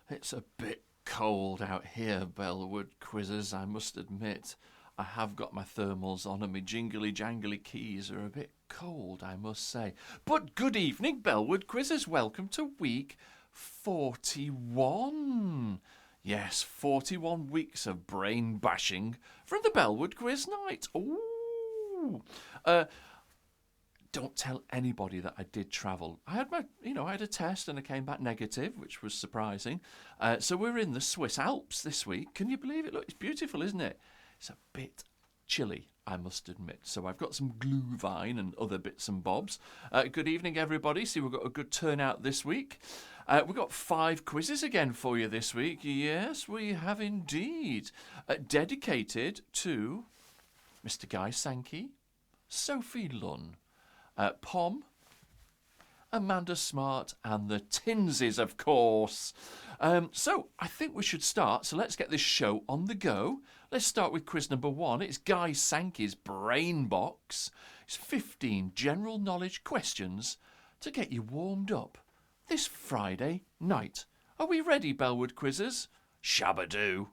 It's a bit cold out here, Bellwood Quizzes, I must admit. I have got my thermals on and my jingly-jangly keys are a bit cold, I must say. But good evening, Bellwood Quizzes. Welcome to week 41. Yes, 41 weeks of brain bashing from the Bellwood Quiz Night. Ooh. Don't tell anybody that I did travel. I had I had a test and I came back negative, which was surprising. So we're in the Swiss Alps this week. Can you believe it? Look, it's beautiful, isn't it? It's a bit chilly, I must admit. So I've got some glühwein and other bits and bobs. Good evening, everybody. See, we've got a good turnout this week. We've got 5 quizzes again for you this week. Yes, we have indeed. Dedicated to Mr. Guy Sankey, Sophie Lunn, Pom, Amanda Smart, and the Tinsies, of course. So I think we should start. So let's get this show on the go. Let's start with quiz number 1. It's Guy Sankey's Brain Box. It's 15 general knowledge questions to get you warmed up this Friday night. Are we ready, Bellwood Quizzes? Shabba do.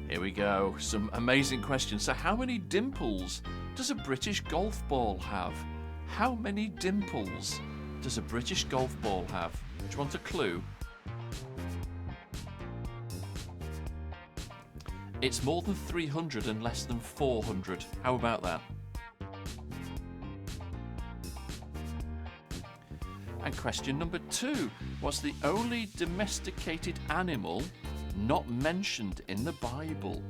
Here we go, some amazing questions. So how many dimples does a British golf ball have? How many dimples does a British golf ball have? Do you want a clue? It's more than 300 and less than 400. How about that? And question number 2. What's the only domesticated animal not mentioned in the Bible?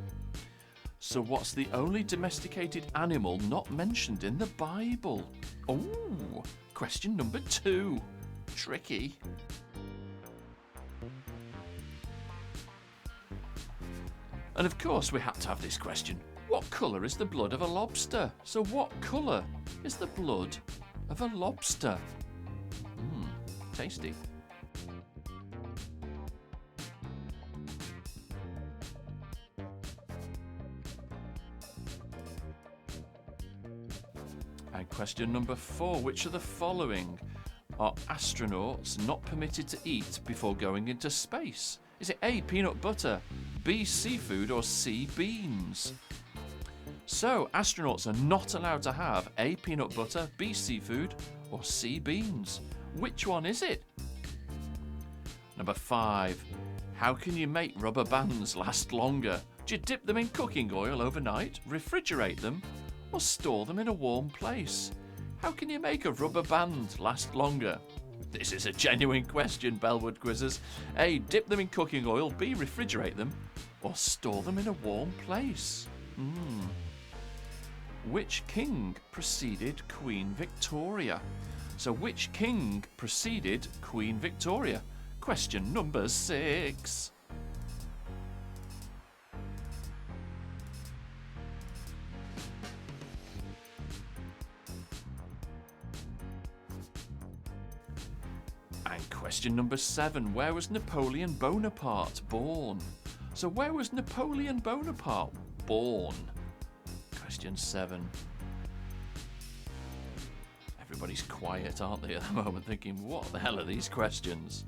So what's the only domesticated animal not mentioned in the Bible? Oh, question number 2. Tricky. And of course we had to have this question. What colour is the blood of a lobster? So what colour is the blood of a lobster? Tasty. And question number 4. Which of the following are astronauts not permitted to eat before going into space? Is it A, peanut butter, B, seafood, or C, beans? So, astronauts are not allowed to have A, peanut butter, B, seafood, or C, beans. Which one is it? Number 5. How can you make rubber bands last longer? Do you dip them in cooking oil overnight, refrigerate them, or store them in a warm place? How can you make a rubber band last longer? This is a genuine question, Bellwood Quizzes. A, dip them in cooking oil, B, refrigerate them, or store them in a warm place? Which king preceded Queen Victoria? So which king preceded Queen Victoria? Question number 6. And question number 7. Where was Napoleon Bonaparte born? So where was Napoleon Bonaparte born? Question 7. Everybody's quiet, aren't they, at the moment, thinking, what the hell are these questions?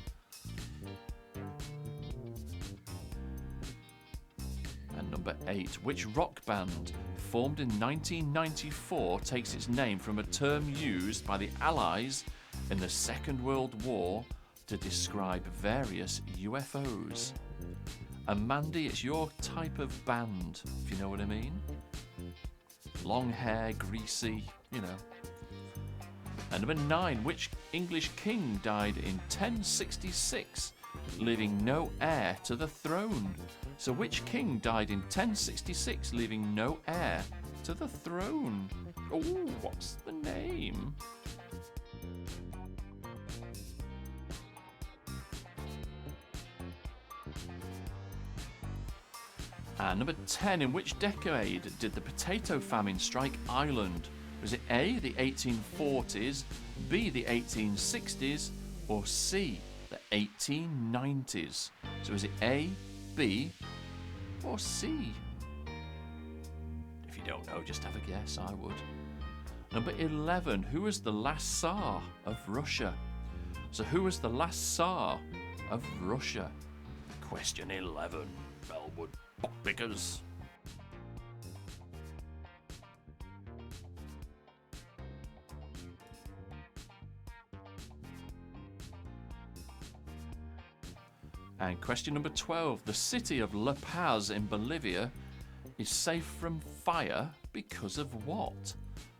And number 8. Which rock band, formed in 1994, takes its name from a term used by the Allies in the Second World War to describe various UFOs? And Mandy, it's your type of band, if you know what I mean. Long hair, greasy, you know. And number 9, which English king died in 1066, leaving no heir to the throne? So which king died in 1066, leaving no heir to the throne? Oh, what's the name? And number 10, in which decade did the potato famine strike Ireland? Was it A, the 1840s, B, the 1860s, or C, the 1890s? So is it A, B, or C? don't know, just have a guess, I would. Number 11, who was the last Tsar of Russia? So who was the last Tsar of Russia? Question 11, Bellwood Pickers. And question number 12, the city of La Paz in Bolivia is safe from fire because of what?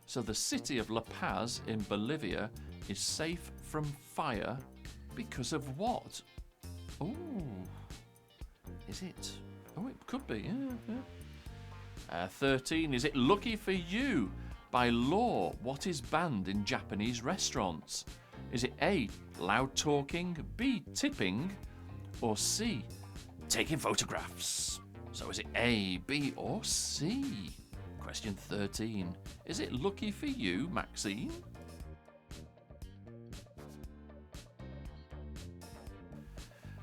So the city of La Paz in Bolivia is safe from fire because of what? Oh, is it? Oh, it could be, yeah. 13, is it lucky for you? By law, what is banned in Japanese restaurants? Is it A, loud talking, B, tipping, or C, taking photographs? So is it A, B, or C? Question 13. Is it lucky for you, Maxine?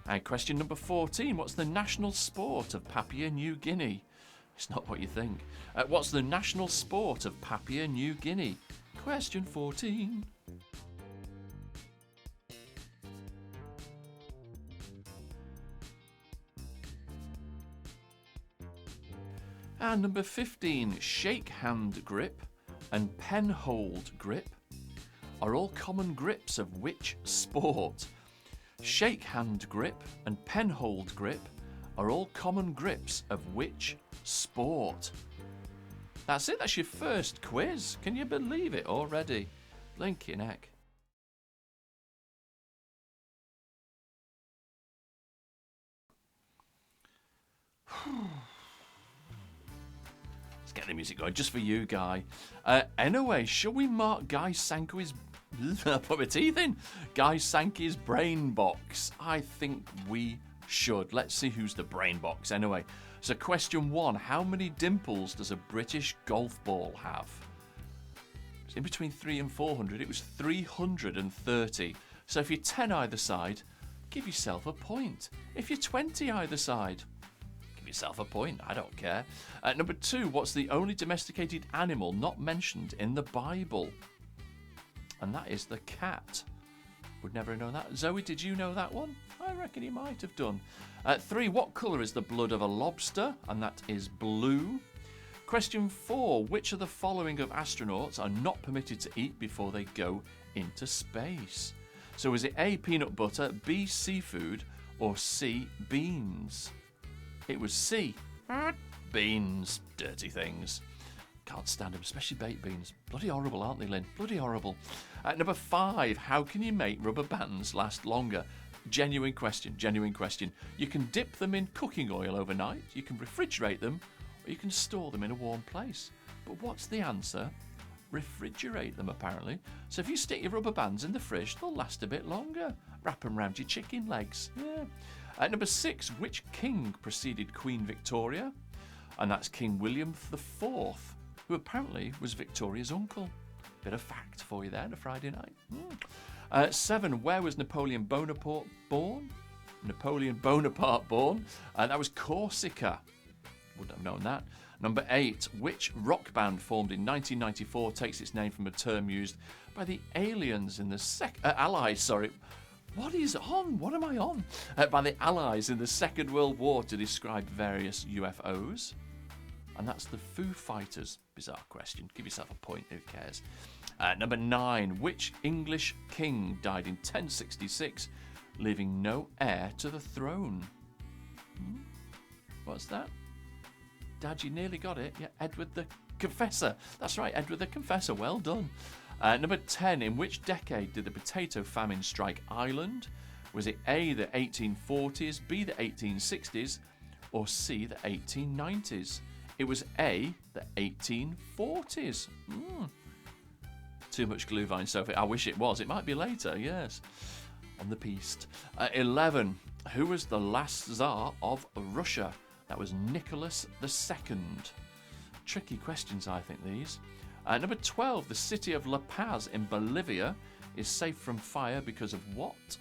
And question number 14. What's the national sport of Papua New Guinea? It's not what you think. What's the national sport of Papua New Guinea? Question 14. And number 15, shake hand grip and pen hold grip are all common grips of which sport? Shake hand grip and pen hold grip are all common grips of which sport? That's it, that's your first quiz. Can you believe it already? Blinking heck. Get the music going just for you, Guy. Anyway, shall we mark Guy Sankey's put my teeth in? Guy Sankey's brain box. I think we should. Let's see who's the brain box. Anyway, so question 1: how many dimples does a British golf ball have? It's in between 300 and 400. It was 330. So if you're 10 either side, give yourself a point. If you're 20 either side, yourself a point. I don't care. Number 2, what's the only domesticated animal not mentioned in the Bible? And that is the cat. Would never know that. Zoe, did you know that one? I reckon you might have done. 3, what colour is the blood of a lobster? And that is blue. Question 4, which of the following of astronauts are not permitted to eat before they go into space? So is it A, peanut butter, B, seafood, or C, beans? It was C. Beans. Dirty things. Can't stand them, especially baked beans. Bloody horrible, aren't they, Lynn? Bloody horrible. Number 5. How can you make rubber bands last longer? Genuine question, genuine question. You can dip them in cooking oil overnight, you can refrigerate them, or you can store them in a warm place. But what's the answer? Refrigerate them, apparently. So if you stick your rubber bands in the fridge, they'll last a bit longer. Wrap them around your chicken legs. Yeah. Number 6, which king preceded Queen Victoria? And that's King William IV, who apparently was Victoria's uncle. Bit of fact for you there on a Friday night. 7, where was Napoleon Bonaparte born? That was Corsica. Wouldn't have known that. Number 8, which rock band formed in 1994 takes its name from a term used by the aliens in the Allies, sorry. What is on? What am I on? By the Allies in the Second World War to describe various UFOs. And that's the Foo Fighters. Bizarre question. Give yourself a point, who cares? Number 9. Which English king died in 1066, leaving no heir to the throne? What's that? Dad, you nearly got it. Yeah, Edward the Confessor. That's right, Edward the Confessor. Well done. Number 10. In which decade did the potato famine strike Ireland? Was it A, the 1840s, B, the 1860s, or C, the 1890s? It was A, the 1840s. Too much Glühwein, Sophie. I wish it was. It might be later, yes. On the piste. 11. Who was the last Tsar of Russia? That was Nicholas II. Tricky questions, I think, these. Number 12. The city of La Paz in Bolivia is safe from fire because of what?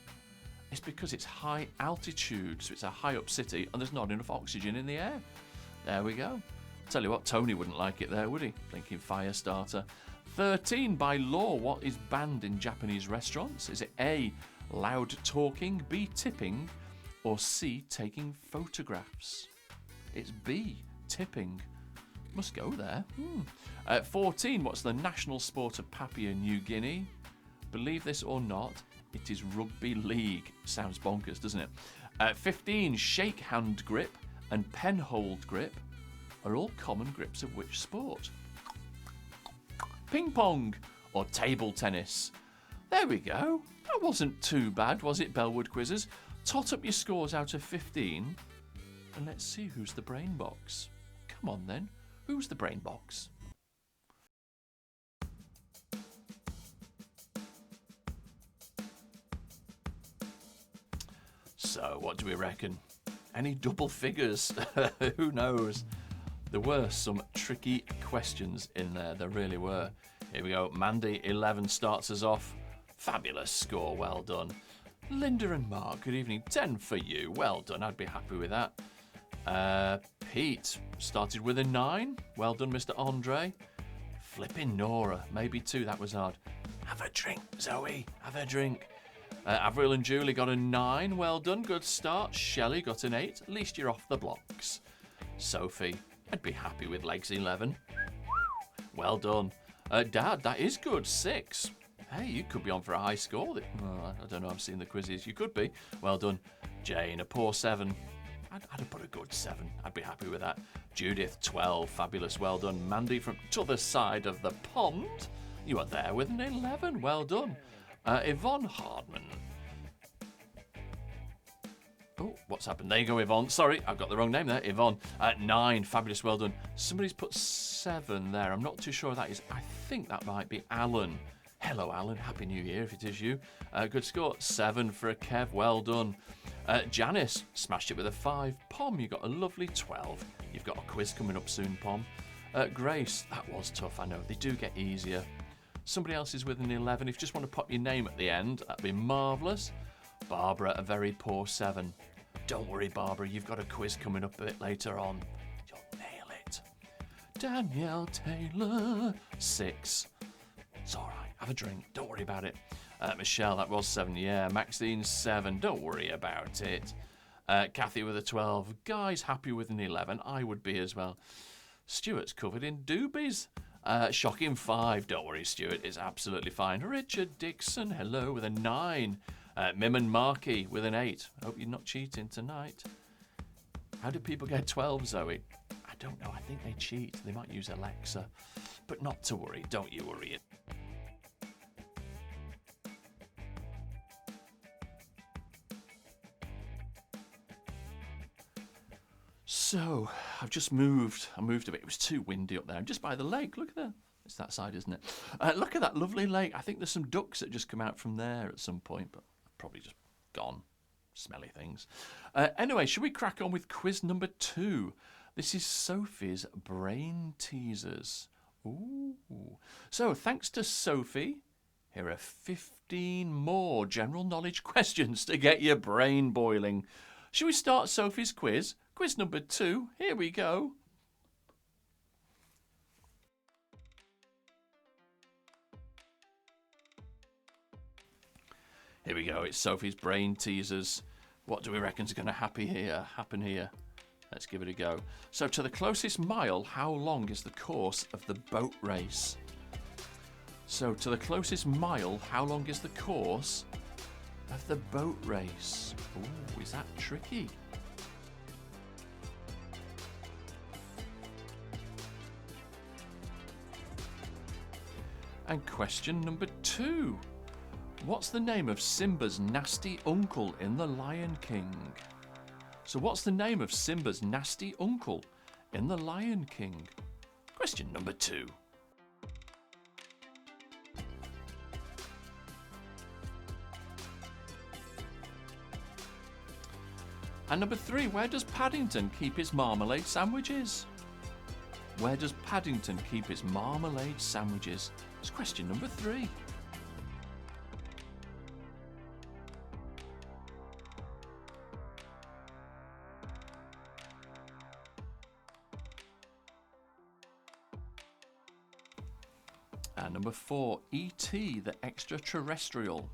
It's because it's high altitude, so it's a high up city and there's not enough oxygen in the air. There we go. Tell you what, Tony wouldn't like it there, would he? Thinking fire starter. 13. By law, what is banned in Japanese restaurants? Is it A, loud talking, B, tipping, or C, taking photographs? It's B, tipping. Must go there. 14. What's the national sport of Papua New Guinea? Believe this or not, it is rugby league. Sounds bonkers, doesn't it? 15. Shake hand grip and pen hold grip are all common grips of which sport? Ping pong or table tennis? There we go. That wasn't too bad, was it, Bellwood Quizzes? Tot up your scores out of 15 and let's see who's the brain box. Come on then, who's the brain box? So, what do we reckon? Any double figures? Who knows? There were some tricky questions in there, there really were. Here we go. Mandy, 11 starts us off. Fabulous score, well done. Linda and Mark, good evening. 10 for you, well done, I'd be happy with that. Pete started with a 9. Well done, Mr. Andre. Flipping Nora, maybe 2, that was hard. Have a drink, Zoe, have a drink. Avril and Julie got a 9. Well done, good start. Shelley got an 8. At least you're off the blocks. Sophie, I'd be happy with legs 11. Well done. Dad, that is good. 6. Hey, you could be on for a high score. I don't know, I've seen the quizzes. You could be. Well done. Jane, a poor 7. I'd have put a good 7. I'd be happy with that. Judith, 12. Fabulous. Well done. Mandy from t'other side of the pond. You are there with an 11. Well done. Yvonne Hardman. Oh, what's happened? There you go, Yvonne. Sorry, I've got the wrong name there. Yvonne. 9. Fabulous. Well done. Somebody's put 7 there. I'm not too sure who that is. I think that might be Alan. Hello, Alan. Happy New Year if it is you. Good score. 7 for a Kev. Well done. Janice smashed it with a 5. Pom, you got a lovely 12. You've got a quiz coming up soon, Pom. Grace, that was tough, I know. They do get easier. Somebody else is with an 11. If you just want to pop your name at the end, that'd be marvellous. Barbara, a very poor 7. Don't worry, Barbara, you've got a quiz coming up a bit later on. You'll nail it. Danielle Taylor, 6. It's all right. Have a drink. Don't worry about it. Michelle, that was 7. Yeah. Maxine, 7. Don't worry about it. Kathy with a 12. Guy's happy with an 11. I would be as well. Stuart's covered in doobies. Shocking 5. Don't worry, Stuart. It's absolutely fine. Richard Dixon, hello, with a 9. Mim and Marky with an 8. Hope you're not cheating tonight. How do people get 12, Zoe? I don't know. I think they cheat. They might use Alexa. But not to worry. Don't you worry it. So, I've just moved. I moved a bit. It was too windy up there. I'm just by the lake. Look at that. It's that side, isn't it? Look at that lovely lake. I think there's some ducks that just come out from there at some point, but probably just gone. Smelly things. Anyway, should we crack on with quiz number 2? This is Sophie's Brain Teasers. Ooh. So, thanks to Sophie, here are 15 more general knowledge questions to get your brain boiling. Shall we start Sophie's quiz? Quiz number 2. Here we go. Here we go. It's Sophie's Brain Teasers. What do we reckon's going to happen here? Let's give it a go. So, to the closest mile, how long is the course of the boat race? So, to the closest mile, how long is the course of the boat race? Ooh, is that tricky? And question number 2. What's the name of Simba's nasty uncle in The Lion King? So what's the name of Simba's nasty uncle in The Lion King? Question number 2. And number 3, where does Paddington keep his marmalade sandwiches? Where does Paddington keep his marmalade sandwiches? It's question number 3. And number 4, E.T., the extraterrestrial.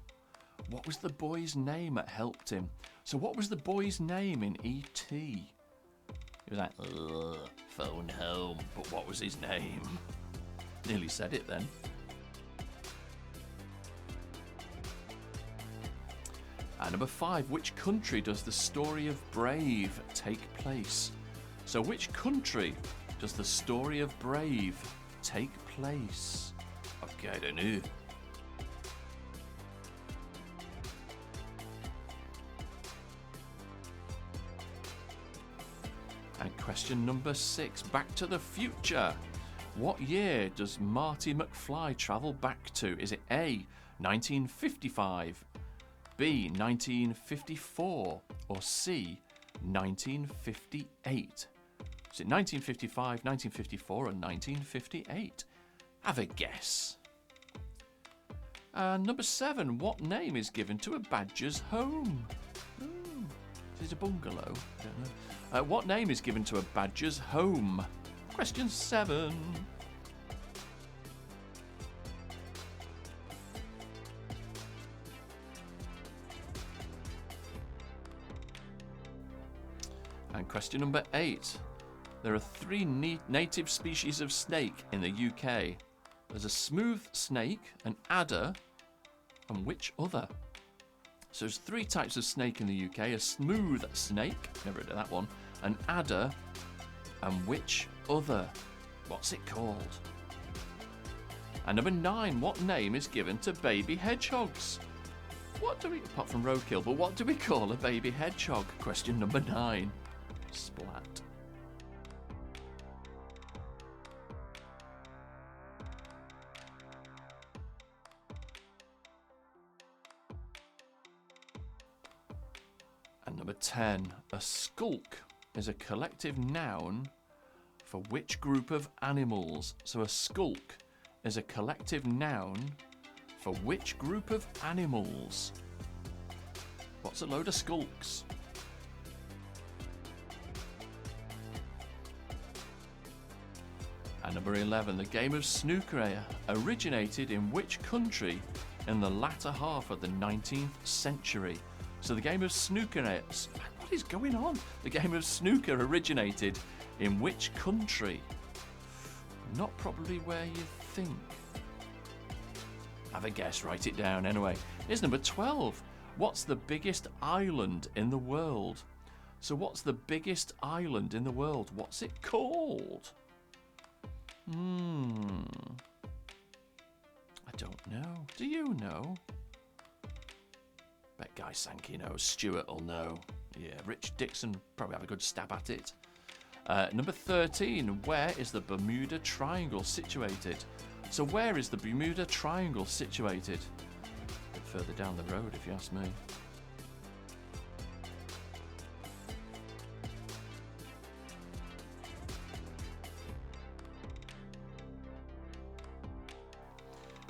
What was the boy's name that helped him? So what was the boy's name in E.T.? He was like, ugh, phone home. But what was his name? Nearly said it then. And number 5, which country does the story of Brave take place? So which country does the story of Brave take place? Okay, I don't know. And question number 6, Back to the Future. What year does Marty McFly travel back to? Is it A, 1955, B, 1954, or C, 1958? Is it 1955, 1954, or 1958? Have a guess. Number 7, what name is given to a badger's home? Ooh, is it a bungalow? I don't know. What name is given to a badger's home? Question 7. And question number 8. There are 3 native species of snake in the UK. There's a smooth snake, an adder, and which other? So there's 3 types of snake in the UK. A smooth snake, never heard of that one, an adder, and which other? What's it called? And number 9, what name is given to baby hedgehogs? What do we, apart from roadkill, but what do we call a baby hedgehog? Question number 9. Splat. And number 10, a skulk is a collective noun for which group of animals? So a skulk is a collective noun for which group of animals? What's a load of skulks? And number 11, the game of snooker originated in which country in the latter half of the 19th century? So the game of snooker, what is going on? The game of snooker originated in which country? Not probably where you think. Have a guess, write it down anyway. Here's number 12. What's the biggest island in the world? So what's the biggest island in the world? What's it called? I don't know. Do you know? Bet Guy Sankey knows. Stuart will know. Yeah, Rich Dixon probably have a good stab at it. Number 13. Where is the Bermuda Triangle situated? So where is the Bermuda Triangle situated? A bit further down the road, if you ask me.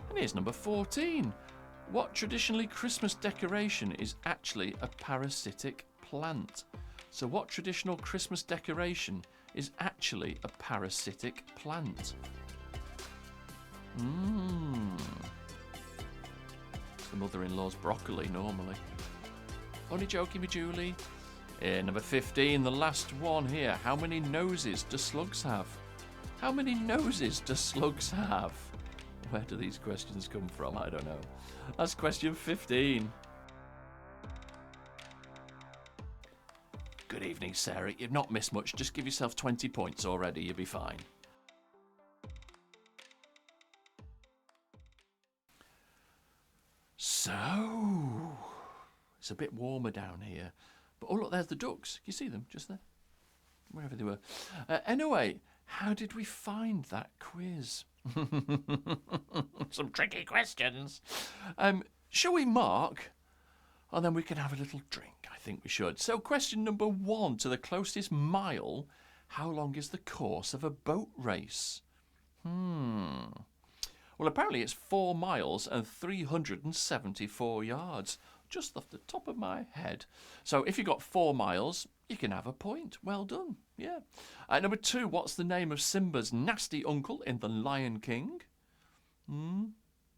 And here's number 14. What traditionally Christmas decoration is actually a parasitic plant? So what traditional Christmas decoration is actually a parasitic plant? It's the mother-in-law's broccoli normally. Only joking with Julie. Number 15, the last one here. How many noses do slugs have? How many noses do slugs have? Where do these questions come from? I don't know. That's question 15. Good evening, Sarah. You've not missed much. Just give yourself 20 points already. You'll be fine. So, it's a bit warmer down here. But oh, look, there's the ducks. Can you see them just there? Wherever they were. Anyway, how did we find that quiz? Some tricky questions. Shall we mark? And then we can have a little drink. I think we should. So question number 1, to the closest mile, how long is the course of a boat race? Well, apparently it's 4 miles and 374 yards. Just off the top of my head. So if you got 4 miles, you can have a point. Well done. Yeah. Number 2, what's the name of Simba's nasty uncle in The Lion King?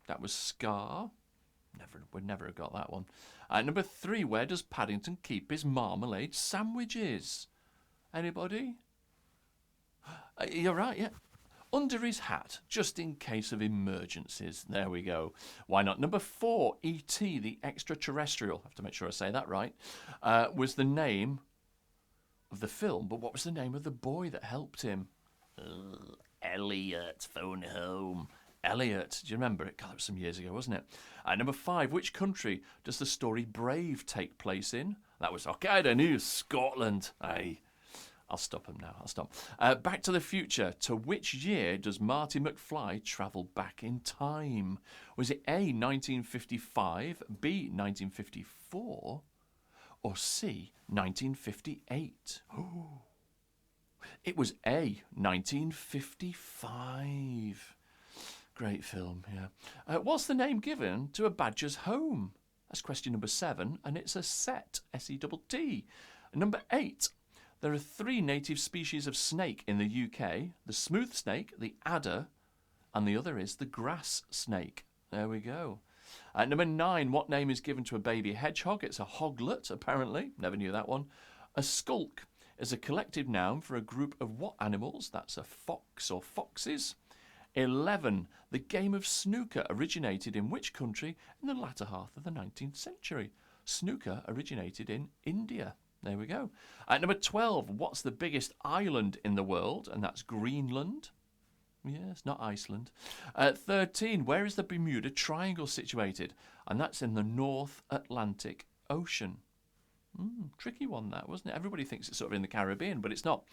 That was Scar. Would never have got that one. Number 3, where does Paddington keep his marmalade sandwiches? Anybody? You're right, yeah. Under his hat, just in case of emergencies. There we go. Why not? Number 4, E.T., the extraterrestrial, I have to make sure I say that right, was the name of the film, but what was the name of the boy that helped him? Elliot, phone home. Elliot, do you remember it? God, that was some years ago, wasn't it? Number 5, which country does the story Brave take place in? That was Hokkaido News, Scotland. Aye. I'll stop him now. I'll stop. Back to the Future. To which year does Marty McFly travel back in time? Was it A, 1955, B, 1954, or C, 1958? It was A, 1955. Great film, yeah. What's the name given to a badger's home? That's question number 7, and it's a set, S-E-T-T. Number 8. There are 3 native species of snake in the UK. The smooth snake, the adder, and the other is the grass snake. There we go. Number 9, what name is given to a baby hedgehog? It's a hoglet, apparently. Never knew that one. A skulk is a collective noun for a group of what animals? That's a fox or foxes. 11, the game of snooker originated in which country in the latter half of the 19th century? Snooker originated in India. There we go. Number 12, what's the biggest island in the world? And that's Greenland. Yes, not Iceland. 13, where is the Bermuda Triangle situated? And that's in the North Atlantic Ocean. Tricky one, that, wasn't it? Everybody thinks it's sort of in the Caribbean, but it's not.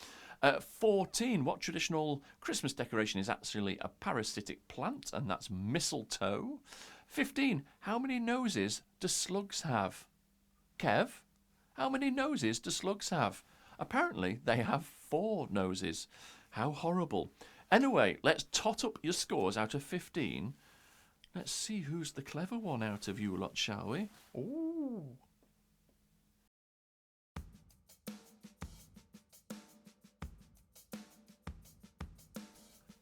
14, what traditional Christmas decoration is actually a parasitic plant? And that's mistletoe. 15, how many noses do slugs have? Kev, how many noses do slugs have? Apparently, they have 4 noses. How horrible. Anyway, let's tot up your scores out of 15. Let's see who's the clever one out of you lot, shall we? Ooh.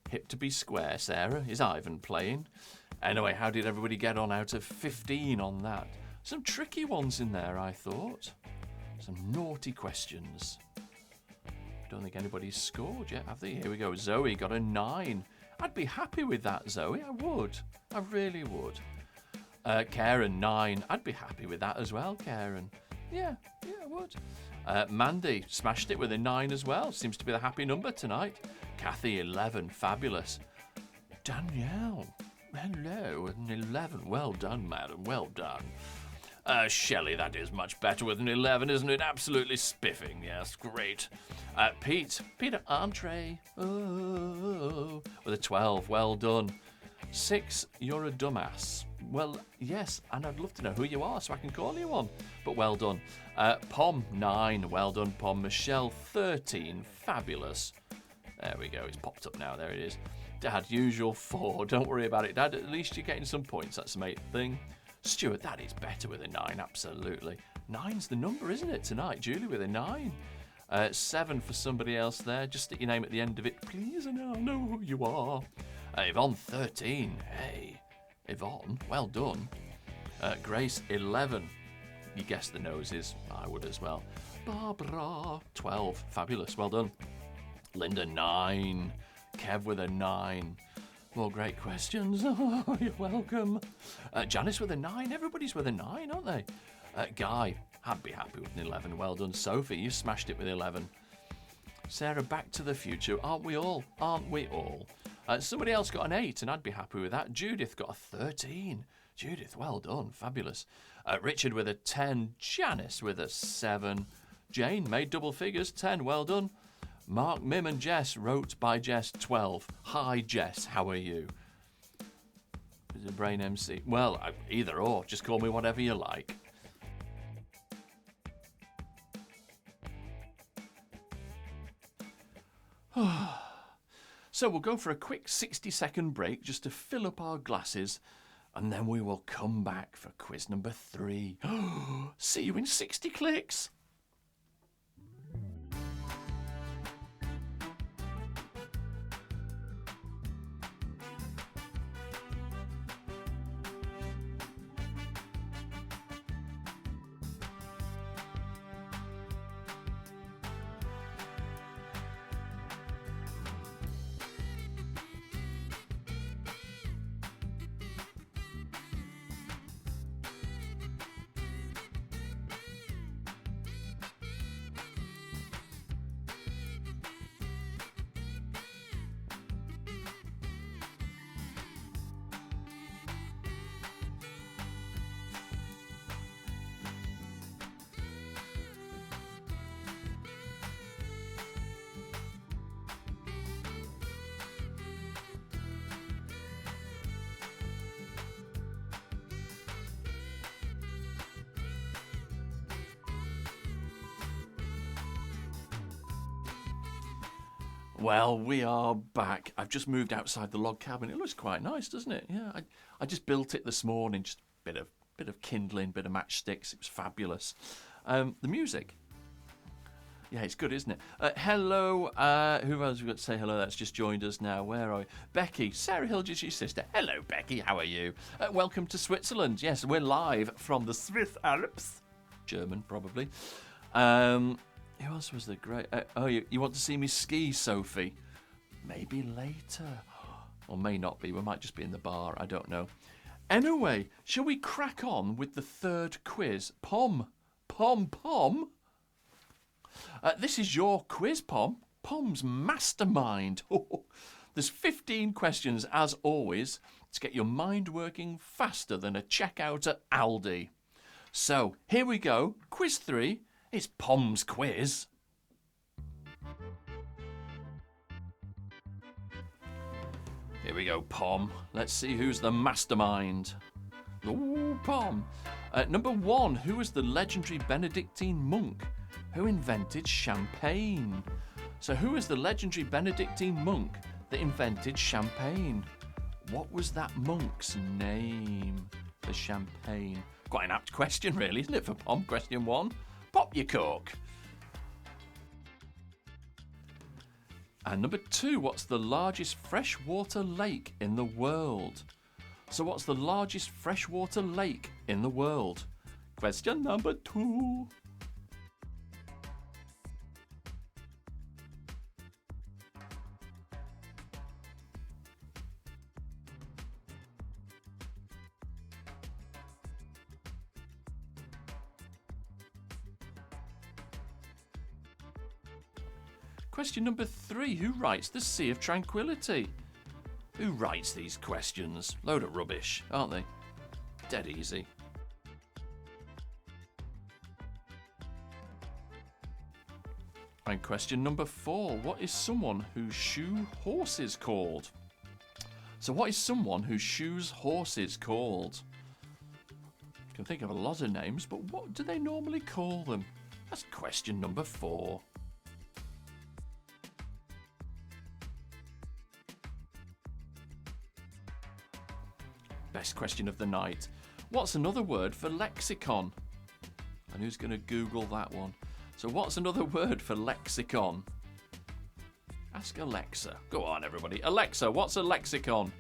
Hip to be square, Sarah. Is Ivan playing? Anyway, how did everybody get on out of 15 on that? Some tricky ones in there, I thought. Some naughty questions. Don't think anybody's scored yet, have they? Here we go. Zoe got a 9. I'd be happy with that, Zoe. I would. I really would. Karen, 9. I'd be happy with that as well, Karen. Yeah, I would. Mandy smashed it with a 9 as well. Seems to be the happy number tonight. Kathy, 11. Fabulous. Danielle, hello, with an 11. Well done, madam. Well done. Shelley, that is much better with an 11, isn't it? Absolutely spiffing. Yes, great. Peter Andre, with a 12. Well done. 6, you're a dumbass. Well, yes, and I'd love to know who you are so I can call you on. But well done. Pom, 9. Well done, Pom. Michelle, 13. Fabulous. There we go. It's popped up now. There it is. Dad, usual 4. Don't worry about it, Dad. At least you're getting some points. That's the main thing. Stuart, that is better with a 9. Absolutely. 9's the number, isn't it, tonight? Julie with a 9. 7 for somebody else there. Just stick your name at the end of it, please, and I'll know who you are. Yvonne, 13. Hey, Yvonne, well done. Grace, 11. You guessed the noses. I would as well. Barbara, 12. Fabulous. Well done. Linda, 9. Kev with a 9. More great questions. Oh, you're welcome. Janice with a 9. Everybody's with a 9, aren't they? Guy, I'd be happy with an 11. Well done. Sophie, you smashed it with 11. Sarah, Back to the Future. Aren't we all? Aren't we all? Somebody else got an 8, and I'd be happy with that. Judith got a 13. Judith, well done. Fabulous. Richard with a 10. Janice with a 7. Jane made double figures. 10. Well done. Mark, Mim and Jess wrote by Jess, 12. Hi, Jess. How are you? Is it Brain MC? Well, either or. Just call me whatever you like. So we'll go for a quick 60-second break just to fill up our glasses, and then we will come back for quiz number 3. See you in 60 clicks. Well, we are back. I've just moved outside the log cabin. It looks quite nice, doesn't it? Yeah, I just built it this morning. Just a bit of kindling, bit of matchsticks. It was fabulous. The music. Yeah, it's good, isn't it? Hello. Who else have we got to say hello? That's just joined us now. Where are we? Becky. Sarah Hilger's your sister. Hello, Becky. How are you? Welcome to Switzerland. Yes, we're live from the Swiss Alps. German, probably. Who else was there? Great. You want to see me ski, Sophie? Maybe later. Or may not be. We might just be in the bar. I don't know. Anyway, shall we crack on with the third quiz? Pom. This is your quiz, Pom. Pom's mastermind. There's 15 questions, as always, to get your mind working faster than a checkout at Aldi. So, here we go. Quiz 3. It's Pom's quiz. Here we go, Pom. Let's see who's the mastermind. Ooh, Pom. Number 1. Who was the legendary Benedictine monk who invented champagne? So who was the legendary Benedictine monk that invented champagne? What was that monk's name for champagne? Quite an apt question, really, isn't it, for Pom? Question 1. Pop your cork. And number 2, what's the largest freshwater lake in the world? So what's the largest freshwater lake in the world? Question number 2. Question number 3. Who writes The Sea of Tranquility? Who writes these questions? Load of rubbish, aren't they? Dead easy. And question number 4. What is someone whose shoe horses called? So what is someone whose shoes horses called? I can think of a lot of names, but what do they normally call them? That's question number 4. Best question of the night. What's another word for lexicon? And who's going to Google that one? So what's another word for lexicon? Ask Alexa. Go on, everybody. Alexa, what's a lexicon?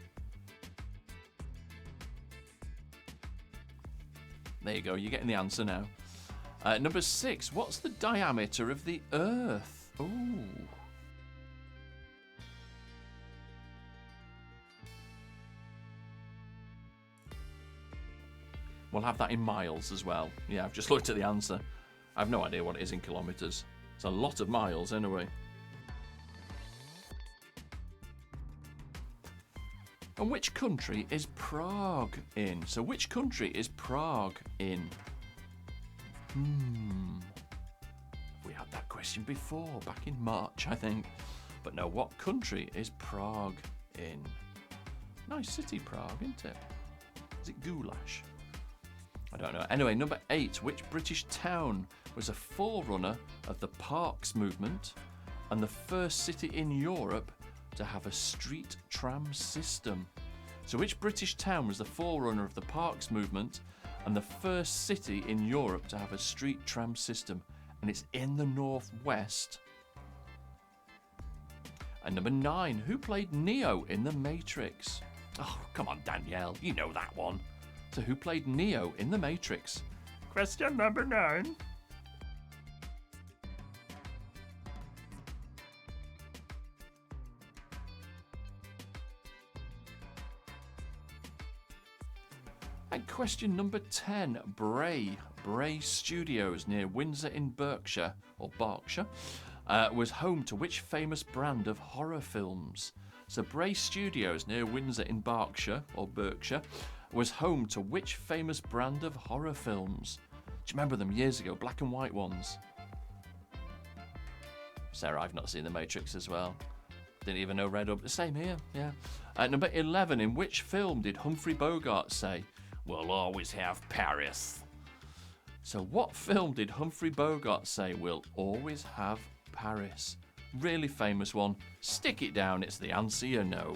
There you go. You're getting the answer now. Number 6. What's the diameter of the Earth? Ooh. We'll have that in miles as well. Yeah, I've just looked at the answer. I have no idea what it is in kilometres. It's a lot of miles anyway. And which country is Prague in? So which country is Prague in? We had that question before, back in March, I think. But no, what country is Prague in? Nice city, Prague, isn't it? Is it goulash? I don't know. Anyway, number 8. Which British town was a forerunner of the Parks movement and the first city in Europe to have a street tram system? So which British town was the forerunner of the Parks movement and the first city in Europe to have a street tram system? And it's in the northwest. And number 9. Who played Neo in The Matrix? Oh, come on, Danielle. You know that one. So who played Neo in The Matrix? Question number 9. And question number 10. Bray Studios near Windsor in Berkshire, or Berkshire, was home to which famous brand of horror films? So Bray Studios near Windsor in Berkshire, or Berkshire, was home to which famous brand of horror films? Do you remember them years ago? Black and white ones. Sarah, I've not seen The Matrix as well. Didn't even know Red Up. The same here, yeah. Number 11. In which film did Humphrey Bogart say, "We'll always have Paris"? So what film did Humphrey Bogart say, "We'll always have Paris"? Really famous one. Stick it down, it's the answer you know.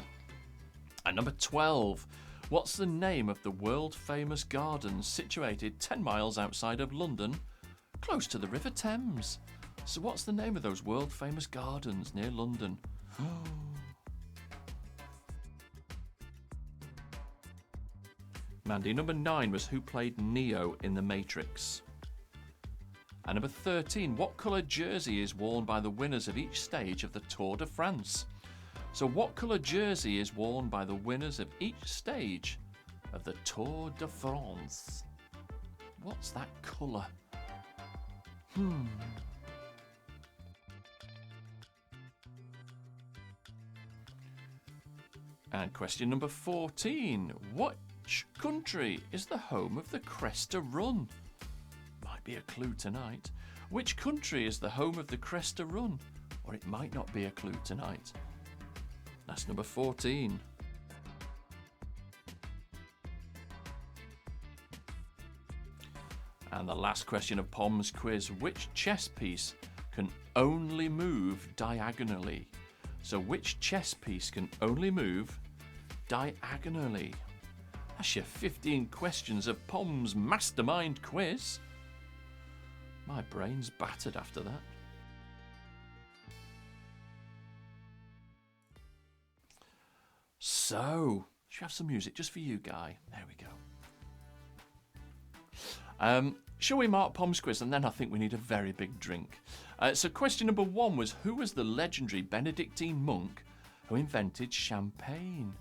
And number 12. What's the name of the world-famous gardens situated 10 miles outside of London, close to the River Thames? So what's the name of those world-famous gardens near London? Mandy, number 9 was who played Neo in The Matrix? And number 13, what colour jersey is worn by the winners of each stage of the Tour de France? So what colour jersey is worn by the winners of each stage of the Tour de France? What's that colour? And question number 14. Which country is the home of the Cresta Run? Might be a clue tonight. Which country is the home of the Cresta Run? Or it might not be a clue tonight. That's number 14. And the last question of Pom's quiz. Which chess piece can only move diagonally? So which chess piece can only move diagonally? That's your 15 questions of Pom's mastermind quiz. My brain's battered after that. So, should we have some music just for you, Guy? There we go. Shall we mark Pom's quiz? And then I think we need a very big drink. So question number 1 was, who was the legendary Benedictine monk who invented champagne?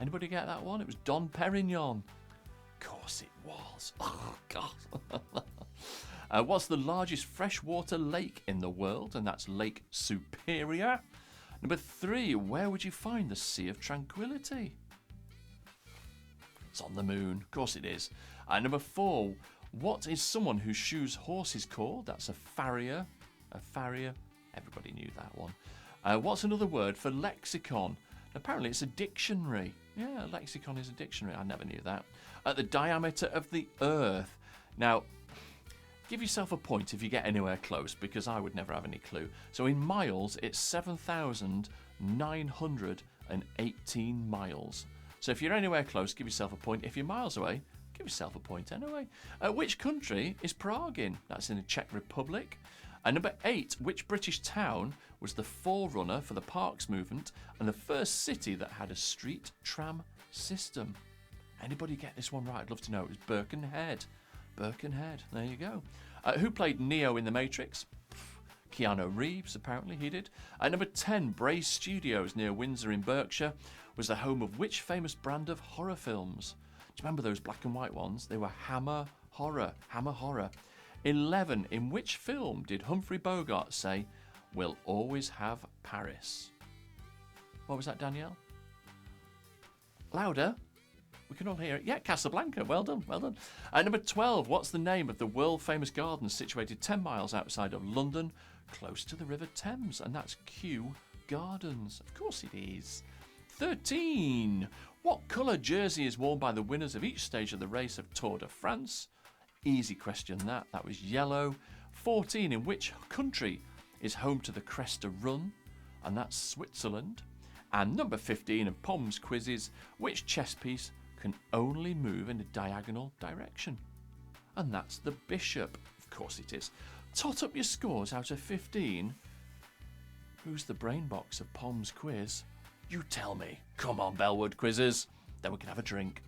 Anybody get that one? It was Dom Perignon. Of course it was. Oh, God. What's the largest freshwater lake in the world? And that's Lake Superior. Number 3, where would you find the Sea of Tranquility? It's on the moon. Of course it is. Number 4, what is someone whose shoes horses called? That's a farrier. A farrier. Everybody knew that one. What's another word for lexicon? Apparently it's a dictionary. Yeah, a lexicon is a dictionary. I never knew that. The diameter of the Earth. Now, give yourself a point if you get anywhere close, because I would never have any clue. So in miles, it's 7,918 miles. So if you're anywhere close, give yourself a point. If you're miles away, give yourself a point anyway. Which country is Prague in? That's in the Czech Republic. Number 8, which British town was the forerunner for the Parks movement and the first city that had a street tram system? Anybody get this one right? I'd love to know. It was Birkenhead. Birkenhead. There you go. Who played Neo in The Matrix? Keanu Reeves, apparently he did. Number 10, Bray Studios near Windsor in Berkshire was the home of which famous brand of horror films? Do you remember those black and white ones? They were Hammer Horror. Hammer Horror. 11, in which film did Humphrey Bogart say, "We'll always have Paris"? What was that, Danielle? Louder. We can all hear it. Yeah, Casablanca. Well done, well done. Number 12, what's the name of the world-famous garden situated 10 miles outside of London, close to the River Thames? And that's Kew Gardens. Of course it is. 13, what colour jersey is worn by the winners of each stage of the race of Tour de France? Easy question that. That was yellow. 14, in which country is home to the Cresta Run? And that's Switzerland. And number 15 of Pom's quizzes, which chess piece can only move in a diagonal direction? And that's the bishop. Of course it is. Tot up your scores out of 15. Who's the brain box of Pom's quiz? You tell me. Come on, Bellwood quizzes. Then we can have a drink.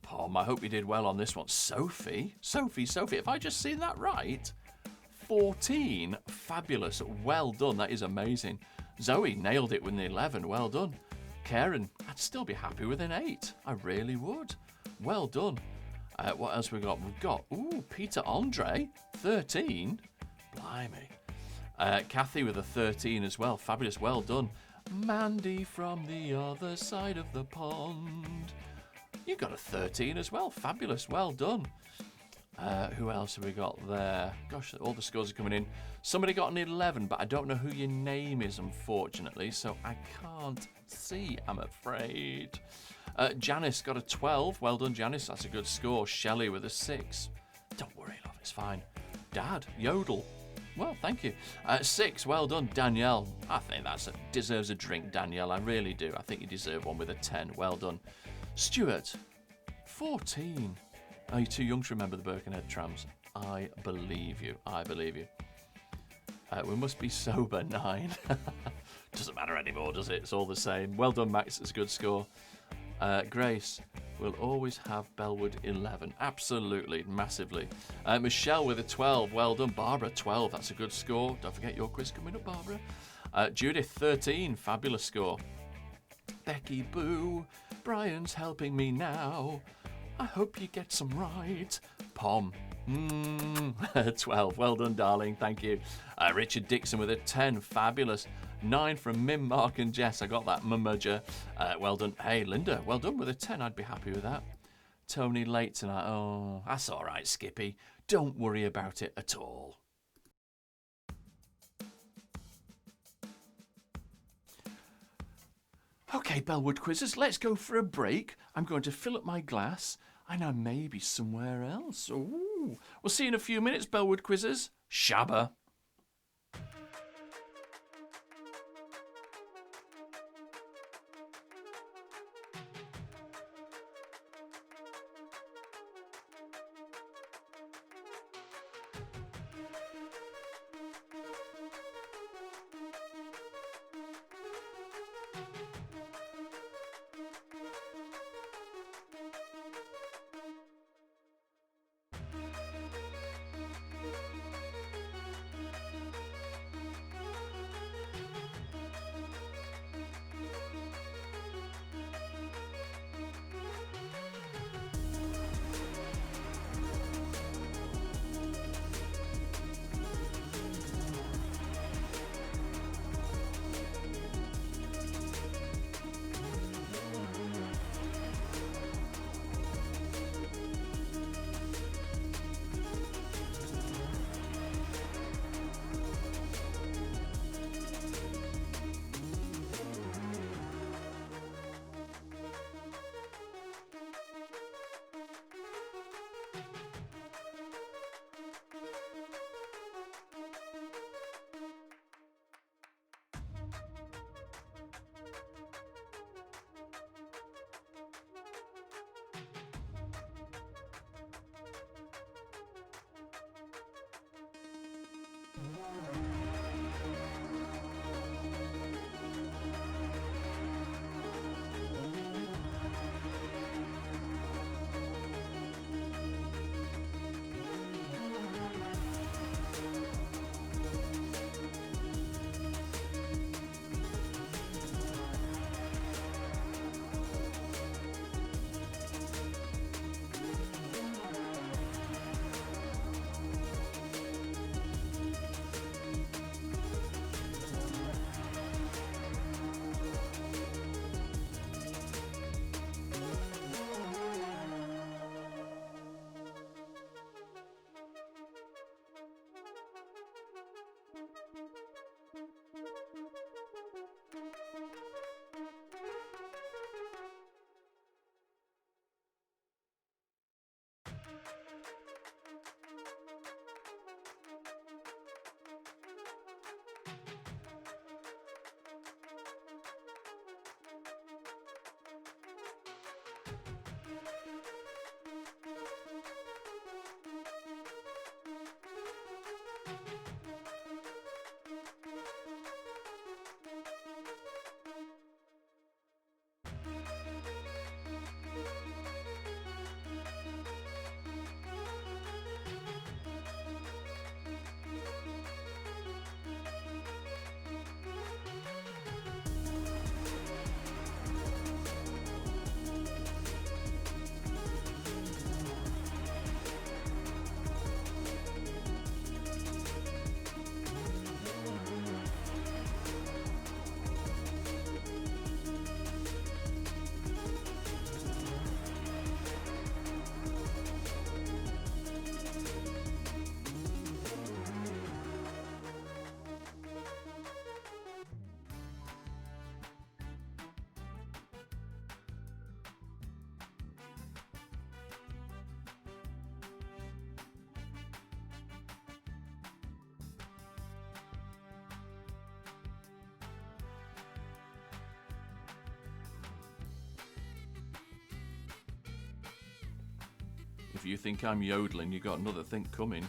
Pom, I hope you did well on this one. Sophie. If I just seen that right. 14. Fabulous. Well done. That is amazing. Zoe nailed it with an 11. Well done. Karen, I'd still be happy with an 8. I really would. Well done. What else we got? We've got, Peter Andre, 13. Blimey. Kathy with a 13 as well. Fabulous. Well done. Mandy from the other side of the pond. You got a 13 as well. Fabulous. Well done. Who else have we got there? Gosh, all the scores are coming in. Somebody got an 11, but I don't know who your name is, unfortunately, so I can't see, I'm afraid. Janice got a 12. Well done, Janice. That's a good score. Shelley with a 6. Don't worry, love. It's fine. Dad, Yodel. Well, thank you. 6. Well done, Danielle. I think that deserves a drink, Danielle. I really do. I think you deserve one with a 10. Well done. Stuart, 14. Are you too young to remember the Birkenhead trams? I believe you. I believe you. We must be sober, 9. Doesn't matter anymore, does it? It's all the same. Well done, Max. It's a good score. Grace, we'll always have Bellwood 11. Absolutely, massively. Michelle with a 12. Well done. Barbara, 12. That's a good score. Don't forget your quiz coming up, Barbara. Judith, 13. Fabulous score. Becky, boo. Brian's helping me now. I hope you get some right. Pom. 12. Well done, darling. Thank you. Richard Dixon with a 10. Fabulous. 9 from Mim, Mark and Jess. I got that mummerger. Well done. Hey, Linda. Well done with a 10. I'd be happy with that. Tony late tonight. Oh, that's all right, Skippy. Don't worry about it at all. Okay, Bellwood quizzes, let's go for a break. I'm going to fill up my glass and I may be somewhere else. Ooh. We'll see you in a few minutes, Bellwood quizzes. Shabba. if you think I'm yodeling, you got another thing coming.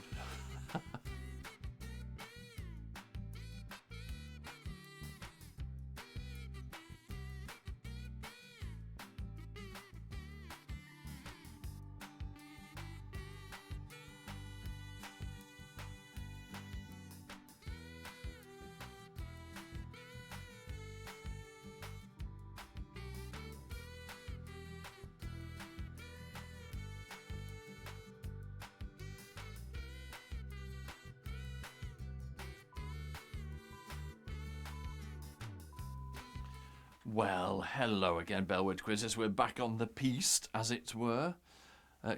Well, hello again, Bellwood Quizzes. We're back on the piste, as it were.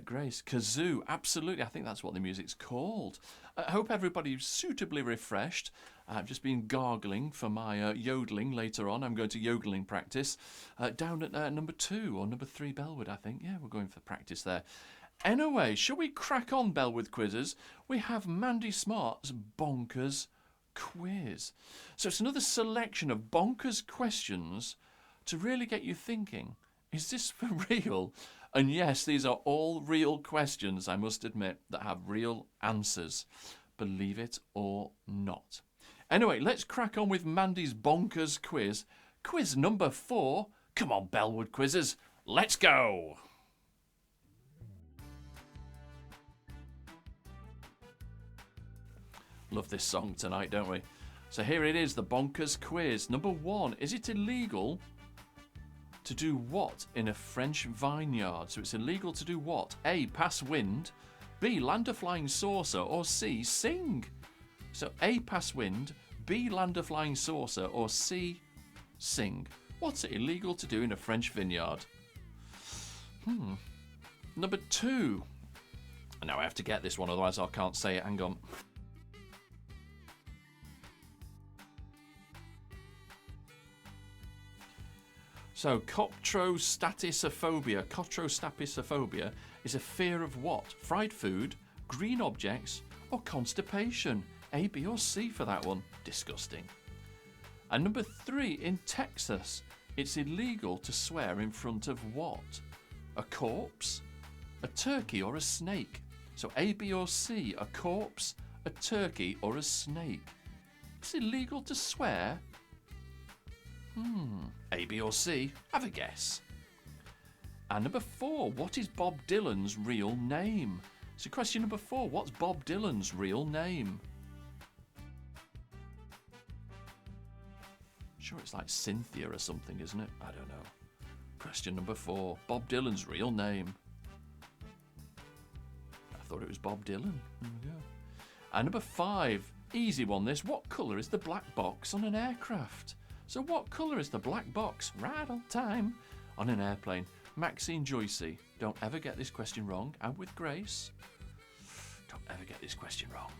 Grace, kazoo, absolutely. I think that's what the music's called. I hope everybody's suitably refreshed. I've just been gargling for my yodeling later on. I'm going to yodeling practice down at number 2 or number 3 Bellwood, I think. Yeah, we're going for practice there. Anyway, shall we crack on, Bellwood Quizzes? We have Mandy Smart's Bonkers Quiz. So it's another selection of bonkers questions to really get you thinking, is this for real? And yes, these are all real questions, I must admit, that have real answers, believe it or not. Anyway, let's crack on with Mandy's Bonkers Quiz. Quiz number 4. Come on, Bellwood Quizzes, let's go! Love this song tonight, don't we? So here it is, the Bonkers Quiz. Number 1, is it illegal to do what in a French vineyard? So it's illegal to do what? A, pass wind, B, land a flying saucer, or C, sing. So A, pass wind, B, land a flying saucer, or C, sing. What's it illegal to do in a French vineyard? Number 2. Now I have to get this one, otherwise I can't say it. Hang on. So, cotrostapisophobia is a fear of what? Fried food, green objects, or constipation? A, B, or C for that one. Disgusting. And number 3, in Texas, it's illegal to swear in front of what? A corpse, a turkey, or a snake? So, A, B, or C, a corpse, a turkey, or a snake? It's illegal to swear. A, B, or C? Have a guess. And number 4, what is Bob Dylan's real name? So question number 4, what's Bob Dylan's real name? Sure, it's like Cynthia or something, isn't it? I don't know. Question number 4, Bob Dylan's real name. I thought it was Bob Dylan. There we go. And number 5, easy one this, what colour is the black box on an aircraft? So what colour is the black box, right on time, on an airplane? Maxine Joycey, don't ever get this question wrong. And with Grace, don't ever get this question wrong.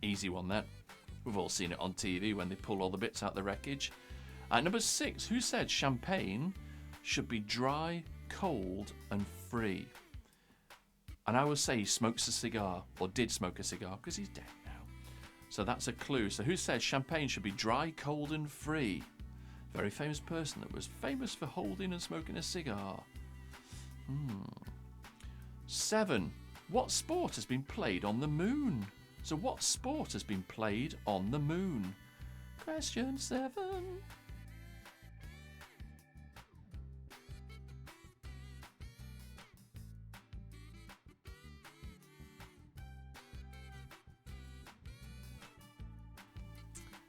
Easy one then. We've all seen it on TV when they pull all the bits out the wreckage. And number 6, who said champagne should be dry, cold and free? And I would say he smokes a cigar, or did smoke a cigar, because he's dead. So that's a clue. So who says champagne should be dry, cold and free? Very famous person that was famous for holding and smoking a cigar. 7. What sport has been played on the moon? So what sport has been played on the moon? Question 7.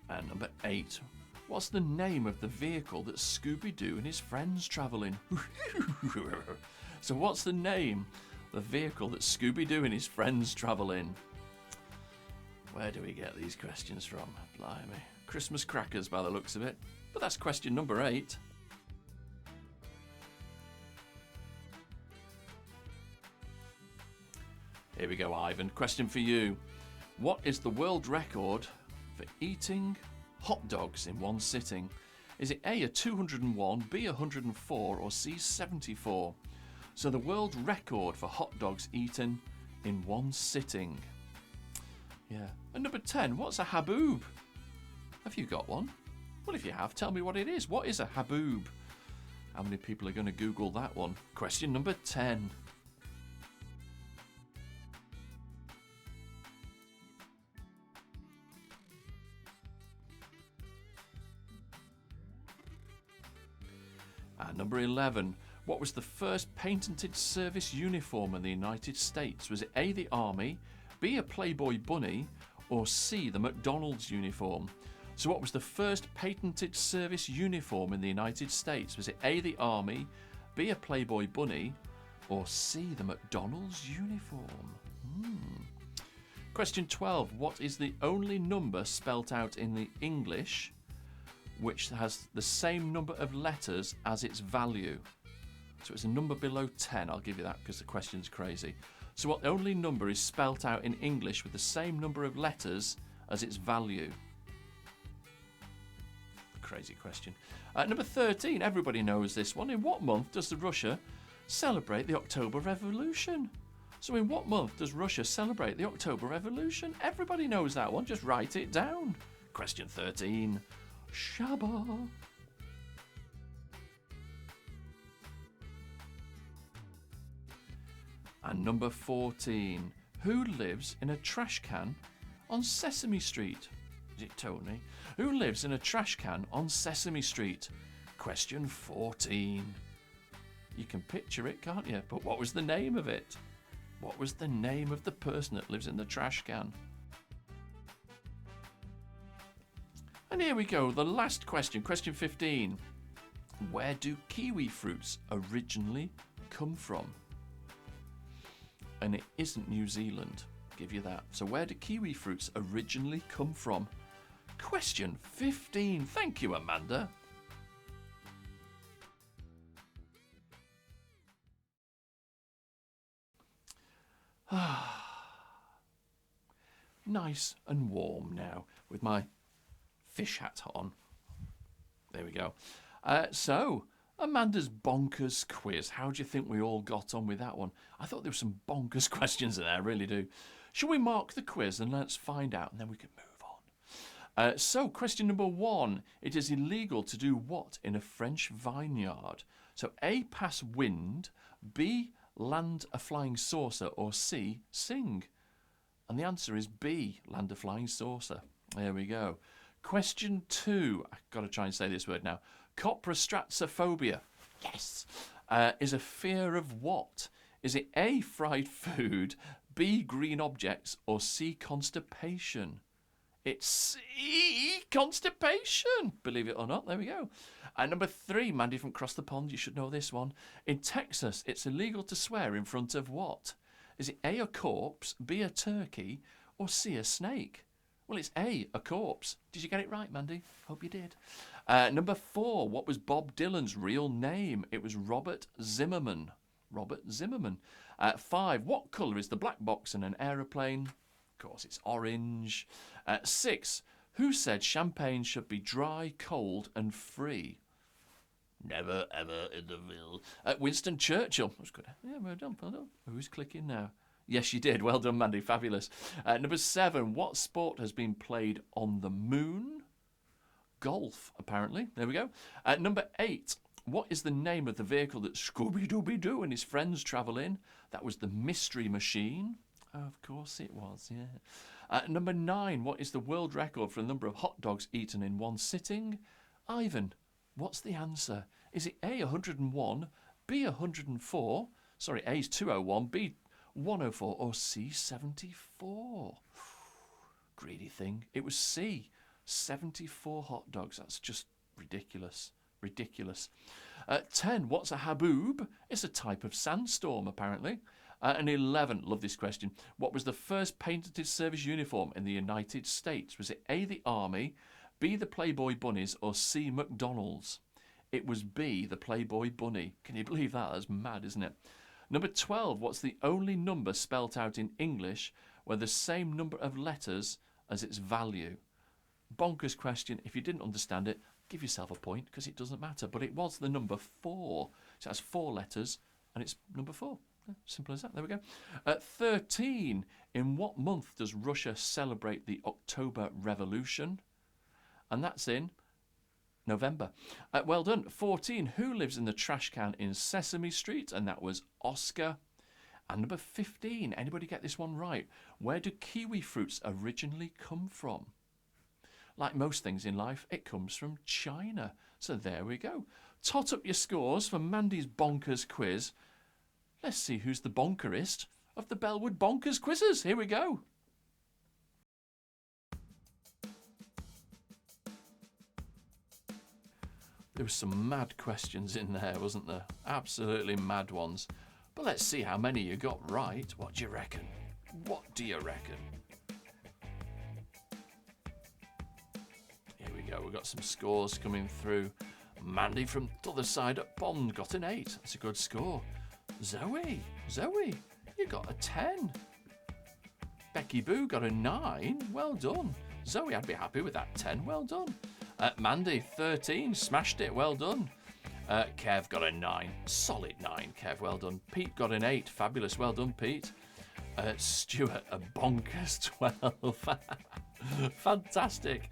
And number 8, what's the name of the vehicle that Scooby-Doo and his friends travel in? So what's the name of the vehicle that Scooby-Doo and his friends travel in? Where do we get these questions from? Blimey. Christmas crackers by the looks of it. But that's question number 8. Here we go, Ivan. Question for you. What is the world record for eating hot dogs in one sitting? Is it A, 201, B, 104, or C, 74? So the world record for hot dogs eaten in one sitting. Yeah. And number 10, what's a haboob? Have you got one? Well, if you have, tell me what it is. What is a haboob? How many people are going to Google that one? Question number 10. And number 11. What was the first patented service uniform in the United States? Was it A, the Army, B, a Playboy bunny, or C, the McDonald's uniform? So what was the first patented service uniform in the United States? Was it A, the Army, B, a Playboy bunny, or C, the McDonald's uniform? Question 12. What is the only number spelt out in the English which has the same number of letters as its value? So it's a number below 10. I'll give you that because the question's crazy. So what only number is spelt out in English with the same number of letters as its value? Crazy question. Number 13. Everybody knows this one. In what month does Russia celebrate the October Revolution? So in what month does Russia celebrate the October Revolution? Everybody knows that one. Just write it down. Question 13. Shabba. And number 14. Who lives in a trash can on Sesame Street? Is it Tony? Who lives in a trash can on Sesame Street? Question 14. You can picture it, can't you? But what was the name of it? What was the name of the person that lives in the trash can? And here we go, the last question, question 15. Where do kiwi fruits originally come from? And it isn't New Zealand, I'll give you that. So where do kiwi fruits originally come from? Question 15. Thank you, Amanda. Nice and warm now with my fish hat on. There we go. So, Amanda's bonkers quiz. How do you think we all got on with that one? I thought there were some bonkers questions in there, I really do. Shall we mark the quiz and let's find out and then we can move on. So, question number 1. It is illegal to do what in a French vineyard? So, A, pass wind, B, land a flying saucer, or C, sing? And the answer is B, land a flying saucer. There we go. Question 2. I've got to try and say this word now. Coprostratsophobia. Yes. Is a fear of what? Is it A, fried food, B, green objects, or C, constipation? It's C, constipation. Believe it or not. There we go. Number 3, Mandy from across the pond. You should know this one. In Texas, it's illegal to swear in front of what? Is it A, a corpse, B, a turkey, or C, a snake? Well, it's A, a corpse. Did you get it right, Mandy? Hope you did. Number 4, what was Bob Dylan's real name? It was Robert Zimmerman. Robert Zimmerman. 5, what colour is the black box in an aeroplane? Of course, it's orange. 6, who said champagne should be dry, cold and free? Never, ever in the mill. Winston Churchill. That was good. Yeah, well done, well done. Who's clicking now? Yes, you did. Well done, Mandy. Fabulous. Number 7. What sport has been played on the moon? Golf, apparently. There we go. Number 8. What is the name of the vehicle that Scooby-Dooby-Doo and his friends travel in? That was the Mystery Machine. Oh, of course it was, yeah. Number 9. What is the world record for the number of hot dogs eaten in one sitting? Ivan, what's the answer? Is it A, 101, B, 104? Sorry, A is 201, B, 104, or C, 74? Greedy thing. It was C, 74 hot dogs. That's just ridiculous. Ridiculous. 10. What's a haboob? It's a type of sandstorm, apparently. And 11. Love this question. What was the first patented service uniform in the United States? Was it A, the Army, B, the Playboy Bunnies, or C, McDonald's? It was B, the Playboy Bunny. Can you believe that? That's mad, isn't it? Number 12. What's the only number spelt out in English where the same number of letters as its value? Bonkers question. If you didn't understand it, give yourself a point because it doesn't matter. But it was the number 4. So it has 4 letters and it's number 4. Simple as that. There we go. 13. In what month does Russia celebrate the October Revolution? And that's in November. Well done. 14. Who lives in the trash can in Sesame Street? And that was Oscar. And number 15. Anybody get this one right? Where do kiwi fruits originally come from? Like most things in life, it comes from China. So there we go. Tot up your scores for Mandy's Bonkers quiz. Let's see who's the bonkerist of the Bellwood Bonkers quizzes. Here we go. There were some mad questions in there, wasn't there? Absolutely mad ones. But let's see how many you got right. What do you reckon? What do you reckon? Here we go. We've got some scores coming through. Mandy from the other side at Bond got an 8. That's a good score. Zoe, you got a 10. Becky Boo got a 9. Well done. Zoe, I'd be happy with that 10. Well done. Mandy, 13. Smashed it. Well done. Kev got a 9. Solid 9, Kev. Well done. Pete got an 8. Fabulous. Well done, Pete. Stuart, a bonkers 12. Fantastic.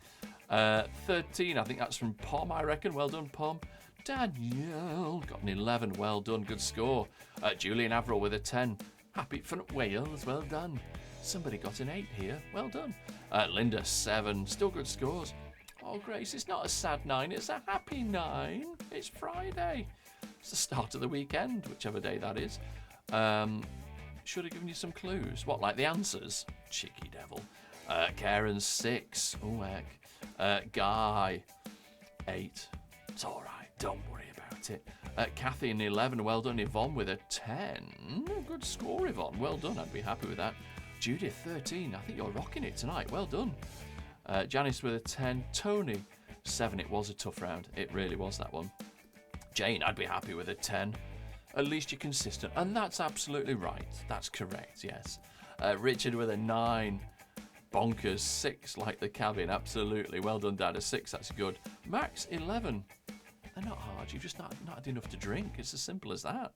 13, I think that's from Pom, I reckon. Well done, Pom. Danielle got an 11. Well done. Good score. Julian Averill with a 10. Happy from Wales. Well done. Somebody got an 8 here. Well done. Linda, 7. Still good scores. Oh, Grace, it's not a sad 9. It's a happy 9. It's Friday. It's the start of the weekend, whichever day that is. Should have given you some clues. What, like the answers? Cheeky devil. Karen, 6. Oh, heck. Guy, 8. It's all right. Don't worry about it. Kathy, an 11. Well done. Yvonne with a 10. Good score, Yvonne. Well done. I'd be happy with that. Judith, 13. I think you're rocking it tonight. Well done. Janice with a 10. Tony, 7. It was a tough round. It really was, that one. Jane, I'd be happy with a 10. At least you're consistent. And that's absolutely right. That's correct, yes. Richard with a 9. Bonkers, 6, like the cabin. Absolutely. Well done, Dad. A 6, that's good. Max, 11. They're not hard. You've just not had enough to drink. It's as simple as that.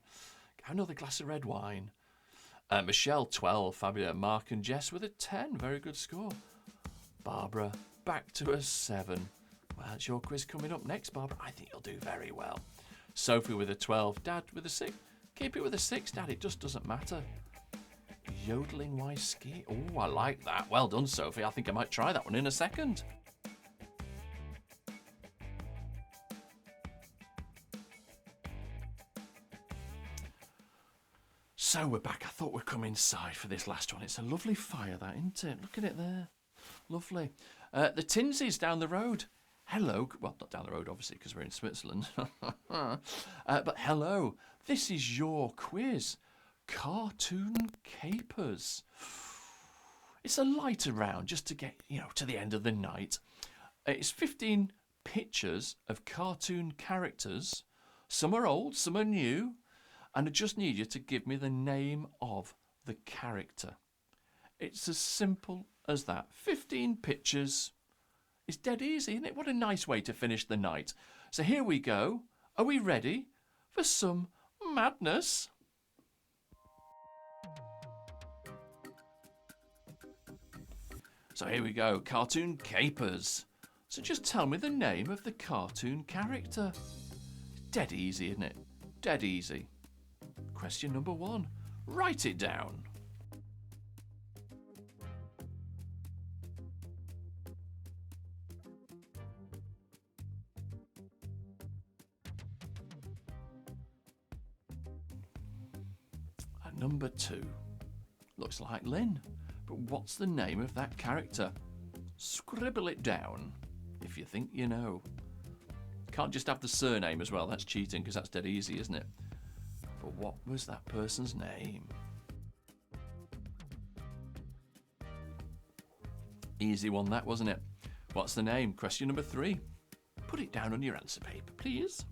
Have another glass of red wine. Michelle, 12. Fabulous. Mark and Jess with a 10. Very good score. Barbara, back to a 7. Well, it's your quiz coming up next, Barbara. I think you'll do very well. Sophie with a 12. Dad with a 6. Keep it with a 6, Dad. It just doesn't matter. Yodeling while ski. Oh, I like that. Well done, Sophie. I think I might try that one in a second. So we're back. I thought we'd come inside for this last one. It's a lovely fire, that, isn't it? Look at it there. Lovely. The Tinsies down the road. Hello. Well, not down the road, obviously, because we're in Switzerland. But hello. This is your quiz. Cartoon capers. It's a lighter round just to get, to the end of the night. It's 15 pictures of cartoon characters. Some are old, some are new. And I just need you to give me the name of the character. It's as simple as that. 15 pictures. It's dead easy, isn't it? What a nice way to finish the night. So here we go. Are we ready for some madness? So here we go. Cartoon capers. So just tell me the name of the cartoon character. Dead easy, isn't it? Dead easy. Question number 1. Write it down. And number 2. Looks like Lynn. But what's the name of that character? Scribble it down if you think you know. Can't just have the surname as well. That's cheating because that's dead easy, isn't it? But what was that person's name? Easy one that, wasn't it? What's the name? Question number 3. Put it down on your answer paper, please.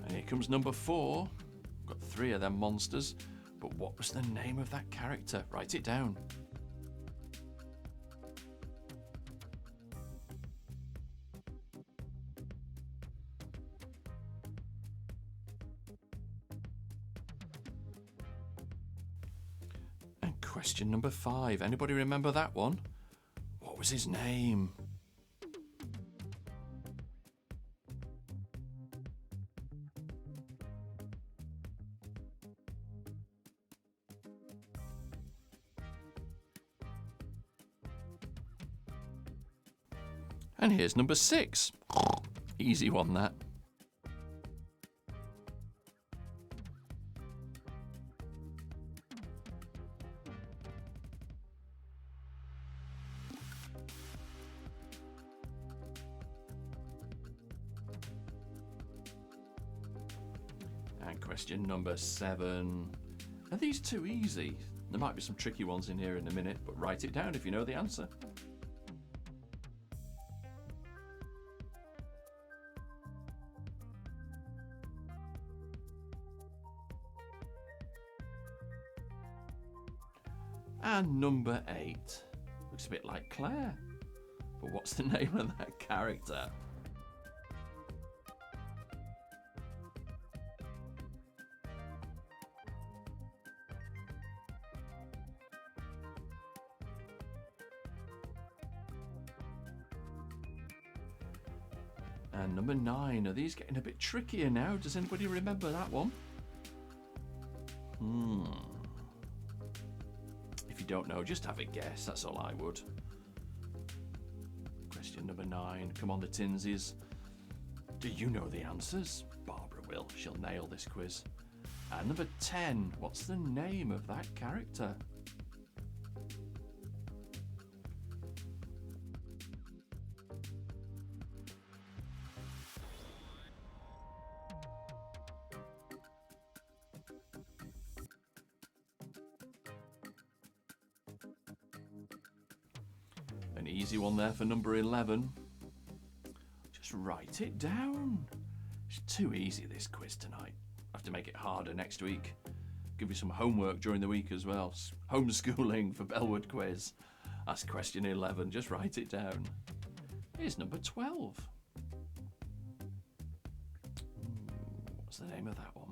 And here comes number 4. Got 3 of them monsters. But what was the name of that character? Write it down. question number 5. Anybody remember that one? What was his name? And here's number 6. Easy one, that. And question number 7. Are these too easy? There might be some tricky ones in here in a minute, but write it down if you know the answer. And number 8. Looks a bit like Claire. But what's the name of that character? And number 9. Are these getting a bit trickier now? Does anybody remember that one? If you don't know, just have a guess. That's all I would. Question number 9. Come on, the Tinsies. Do you know the answers? Barbara will. She'll nail this quiz. And number 10. What's the name of that character? An easy one there for number 11. Just write it down. It's too easy, this quiz tonight. I have to make it harder next week. Give you some homework during the week as well. Homeschooling for Bellwood Quiz. That's question 11. Just write it down. Here's number 12. What's the name of that one?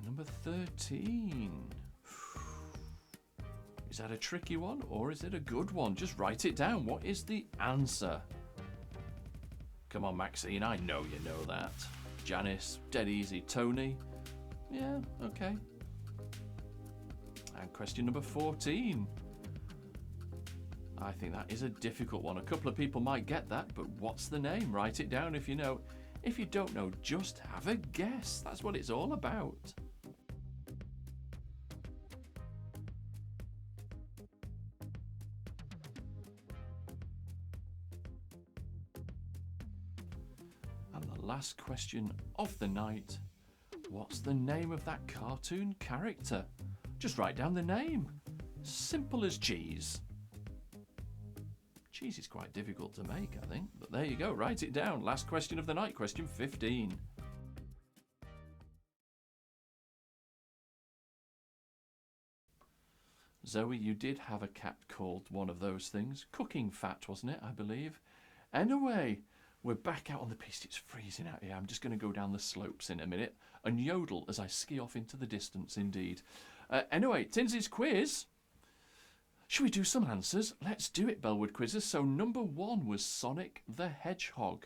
Number 13. Is that a tricky one or is it a good one? Just write it down. What is the answer? Come on, Maxine. I know you know that. Janice, dead easy. Tony. Yeah, okay. And question number 14. I think that is a difficult one. A couple of people might get that, but what's the name? Write it down if you know. If you don't know, just have a guess. That's what it's all about. Last question of the night. What's the name of that cartoon character? Just write down the name. Simple as cheese. Cheese is quite difficult to make, I think. But there you go. Write it down. Last question of the night. Question 15. Zoe, you did have a cat called one of those things. Cooking Fat, wasn't it, I believe? Anyway, we're back out on the piste. It's freezing out here. I'm just going to go down the slopes in a minute and yodel as I ski off into the distance, indeed. Anyway, Tinsley's quiz. Should we do some answers? Let's do it, Bellwood Quizzes. So number 1 was Sonic the Hedgehog.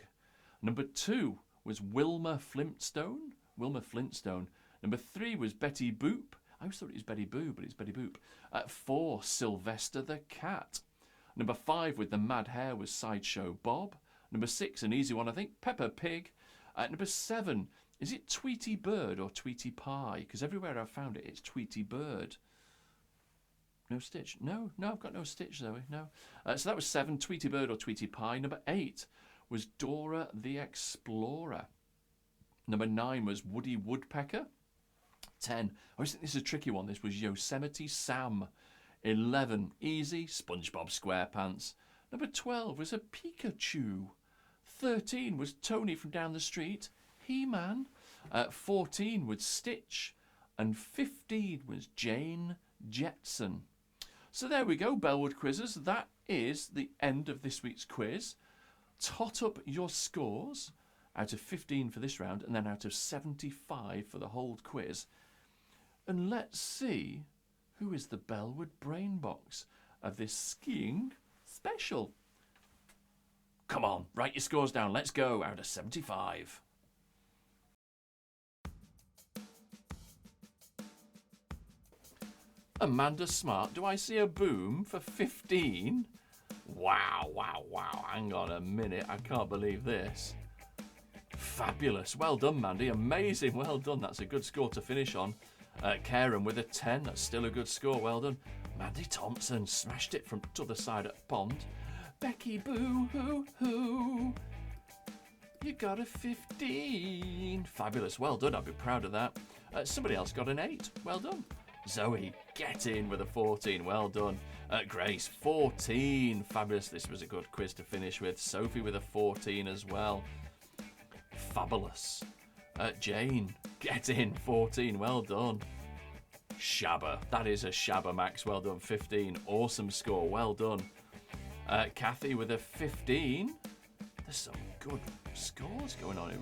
Number 2 was Wilma Flintstone. Number 3 was Betty Boop. I always thought it was Betty Boo, but it's Betty Boop. 4, Sylvester the Cat. Number 5 with the mad hair was Sideshow Bob. Number 6, an easy one, I think, Peppa Pig. Number 7, is it Tweety Bird or Tweety Pie? Because everywhere I've found it, it's Tweety Bird. No Stitch? No, I've got no Stitch, Zoe, no. So that was 7, Tweety Bird or Tweety Pie. Number 8 was Dora the Explorer. Number 9 was Woody Woodpecker. 10, I always think this is a tricky one, this was Yosemite Sam. 11, easy, SpongeBob SquarePants. Number 12 was a Pikachu. 13 was Tony from down the street, He-Man. 14 was Stitch. And 15 was Jane Jetson. So there we go, Bellwood Quizzes. That is the end of this week's quiz. Tot up your scores out of 15 for this round and then out of 75 for the whole quiz. And let's see who is the Bellwood brain box of this skiing special. Come on, write your scores down. Let's go out of 75. Amanda Smart, do I see a boom for 15? Wow, wow, wow. Hang on a minute. I can't believe this. Fabulous. Well done, Mandy. Amazing. Well done. That's a good score to finish on. Karen with a 10. That's still a good score. Well done. Mandy Thompson smashed it from the other side of the pond. Becky Boo Hoo Hoo. You got a 15. Fabulous. Well done. I'll be proud of that. Somebody else got an 8. Well done. Zoe, get in with a 14. Well done. Grace, 14. Fabulous. This was a good quiz to finish with. Sophie with a 14 as well. Fabulous. Jane, get in. 14. Well done. Shabba. That is a Shabba, Max. Well done. 15. Awesome score. Well done. Kathy with a 15. There's some good scores going on here.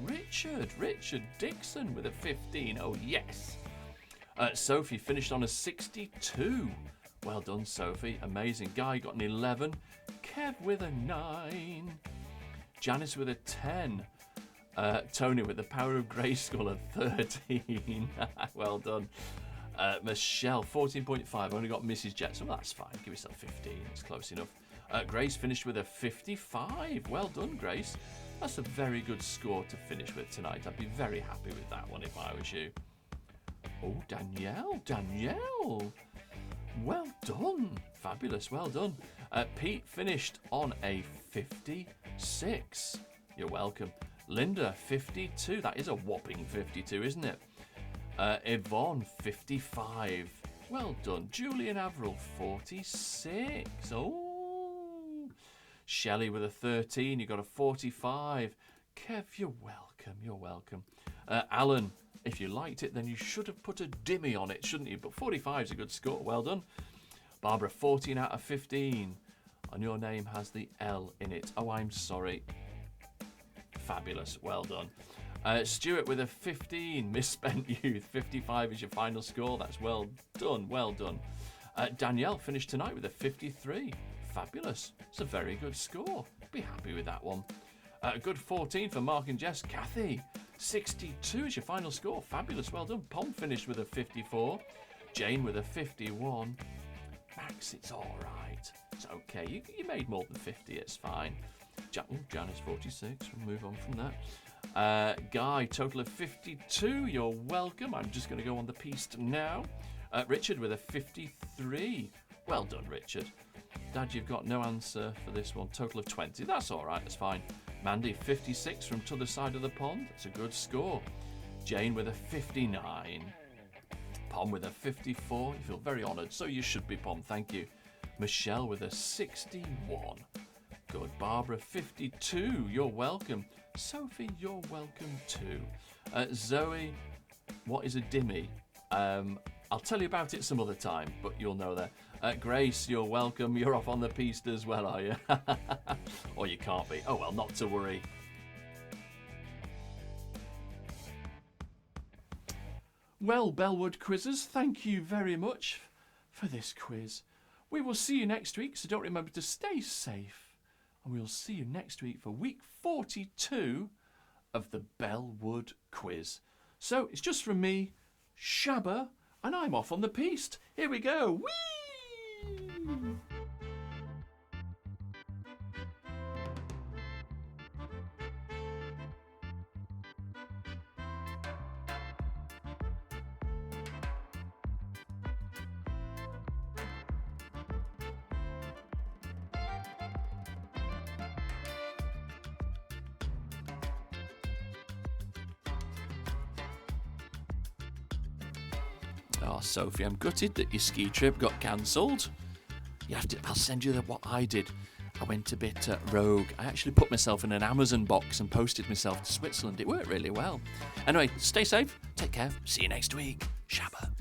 Richard Dixon with a 15. Oh, yes. Sophie finished on a 62. Well done, Sophie. Amazing. Guy got an 11. Kev with a 9. Janice with a 10. Tony with the power of Grayskull at 13. Well done. Michelle, 14.5. I only got Mrs. Jetson. Well, that's fine. Give yourself 15. It's close enough. Grace finished with a 55. Well done, Grace. That's a very good score to finish with tonight. I'd be very happy with that one if I was you. Oh, Danielle. Well done. Fabulous. Well done. Pete finished on a 56. You're welcome. Linda, 52. That is a whopping 52, isn't it? Yvonne, 55. Well done. Julian Averill, 46. Oh. Shelley with a 13. You got a 45. Kev, you're welcome. You're welcome. Alan, if you liked it, then you should have put a dimmy on it, shouldn't you? But 45 is a good score. Well done. Barbara, 14 out of 15. And your name has the L in it. Oh, I'm sorry. Fabulous. Well done. Stuart with a 15. Misspent Youth. 55 is your final score. That's well done. Well done. Danielle finished tonight with a 53. Fabulous. It's a very good score. Be happy with that one. A good 14 for Mark and Jess. Kathy, 62 is your final score. Fabulous. Well done. Pom finished with a 54. Jane with a 51. Max, it's all right. It's okay. You made more than 50. It's fine. Janice, 46. We'll move on from that. Guy, total of 52. You're welcome. I'm just going to go on the piste now. Richard with a 53. Well done, Richard. Dad, you've got no answer for this one. Total of 20. That's all right. That's fine. Mandy, 56 from t'other side of the pond. That's a good score. Jane with a 59. Pom with a 54. You feel very honoured. So you should be, Pom. Thank you. Michelle with a 61. Good. Barbara, 52. You're welcome. Sophie, you're welcome too. Zoe, what is a dimmy? I'll tell you about it some other time, but you'll know that. Grace, you're welcome. You're off on the piste as well, are you? Or you can't be. Oh, well, not to worry. Well, Bellwood Quizzes, thank you very much for this quiz. We will see you next week, so don't remember to stay safe. And we'll see you next week for week 42 of the Bellwood Quiz. So it's just from me, Shabba, and I'm off on the piste. Here we go. Whee! Oh, Sophie, I'm gutted that your ski trip got cancelled. You have to. I'll send you what I did. I went a bit rogue. I actually put myself in an Amazon box and posted myself to Switzerland. It worked really well. Anyway, stay safe, take care, see you next week. Shabba.